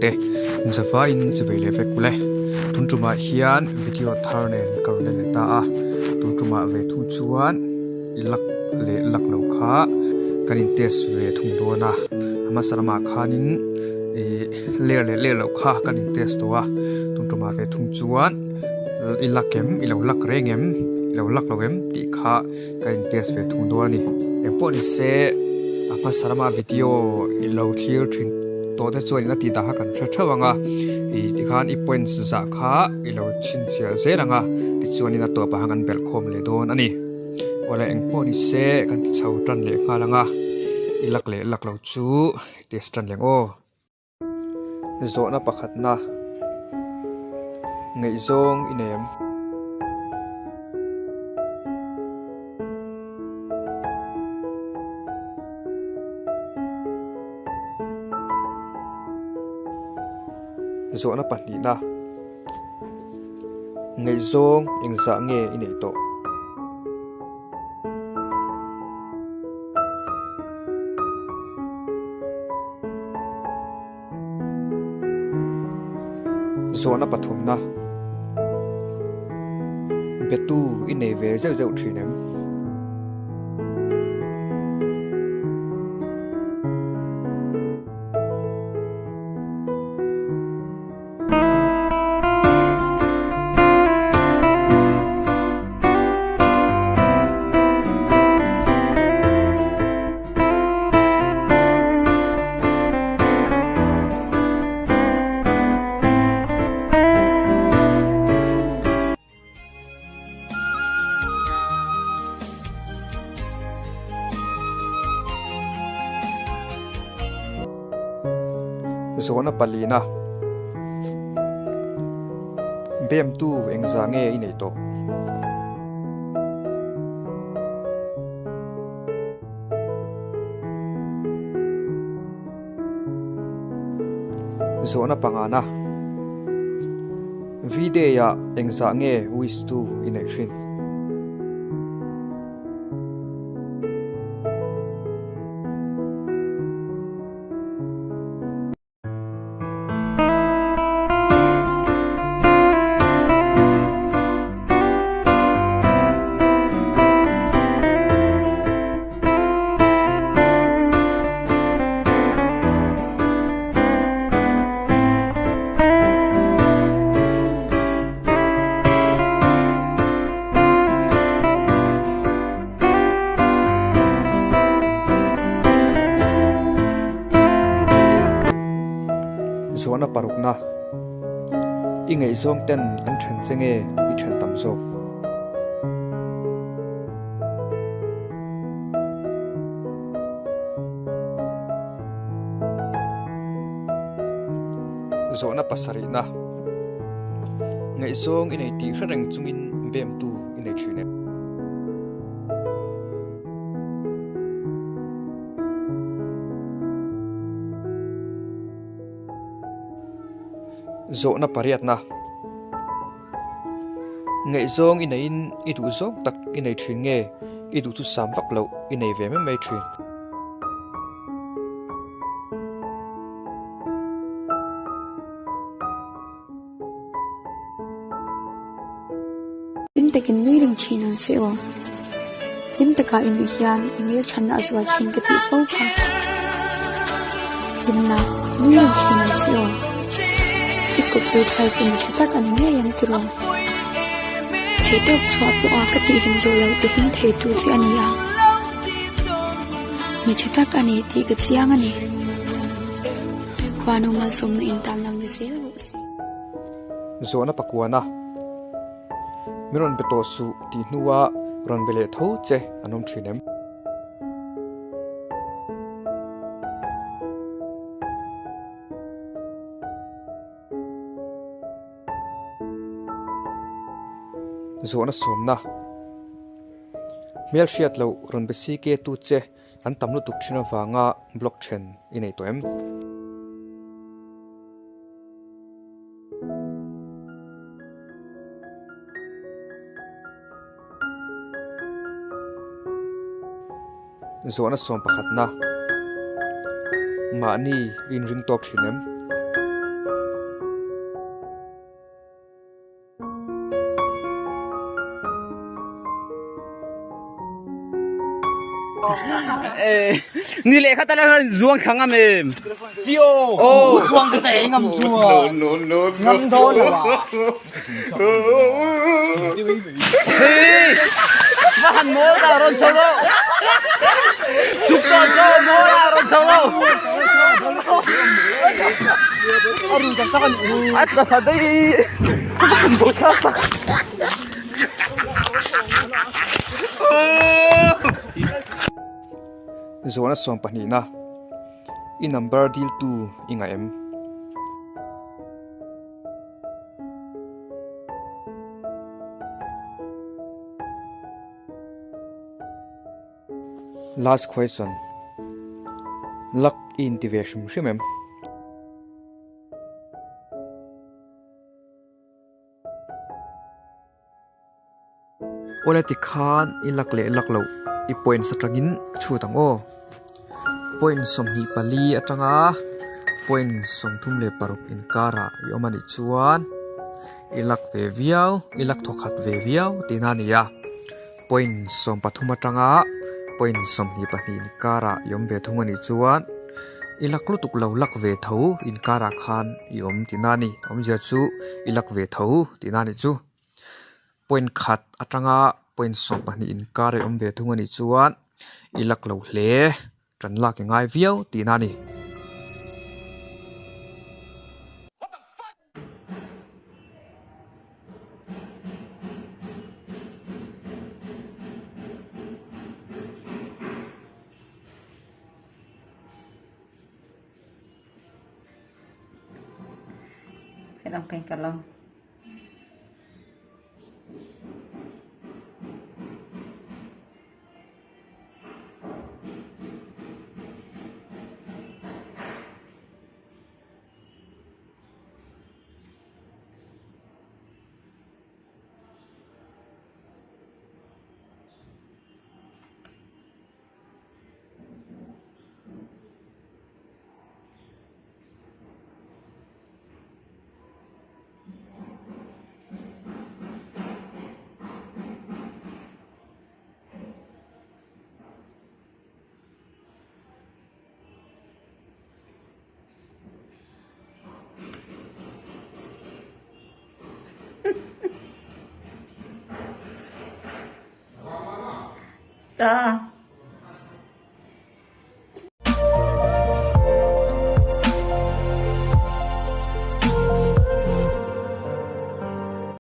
te zawa in chebele ve kule tuntuma hian video tharnen karne le ta a tuntuma ve thu chuan ilak le lak lo kha kanin test ve thung do na ama sarama khanin le lo kha kanin test to a tuntuma ve thung chuan ilakem ilo lak rengem ilo lak logem ti kha kanin test ve thung do ni emponi se ama sarama video ilo clear thin to te chuan na ti da kan thawanga ti khan I points za kha ilo chin chia zeranga ti chuan ina to pa hangan bel khom le don ani wala engponi se kan chau tan le khalanga ilak le lak lo chu test tan leng o zo na pakhat na ngei zong inem zo na pahni na ngei zong engza nge inei to zo na pathum na betu inei ve zeu thinem zona palina bem tu engza nge inei to zona pangana videya engza nge wis tu inei thin zona parukna ingei zong ten an than chenge I than tam zo zona pasari na ngei zong inei ti hreng chungin bem tu inei thine zo na pariat na ngei zong inein idu zong tak inei thin nge idu tu sam vak lo inei ve me mai thin lim takin nui ring chin an cheo lim taka inu hian email chan na azwa chin ka ti fo kha limna nui ring chin an cheo ikoptu thai chu mi thata kan nge yang tirong thete chwa pu a ka ti hin zo lo te hin thei tu si ania mi thata ka ni ti ka chiang ani wanu mal som na intal lang ni zel ro si zona pakwana miron beto su ti nuwa ron bele tho che anom thinem zona somna mel shiat lo ron besi ke tu che an tamlu tuk thina wanga blockchain inei toem zona som pakhat na mani in ring tok thinem นี่เลยเขาตะละจ้วงขังอ่ะแม่จิโอโอ้จ้วงก็แต่งำจัวงำโดนว่ะเฮ้ยมาหันโมตารอนโซโลสุกโซโมตารอนโซโลAt saday buta zona som pani na I number deal 2 inga em last question luck in division shimem olati khan ilak le laklo I point satrangin chu tang o point somni pali atanga point somthum le paruk in kara yomani chuan ilak ve viau ilak thokhat ve viau tinani ya point som pathum atanga point somni pani in kara yom ve thungani chuan ilak lutuk lo lak ve tho in kara khan yom tinani omja chu ilak ve tho tinani chu point khat atanga point som pani in kare ve thungani chuan ilak lo hle tran la ke ngai viau tinani Long pen kalong. Ta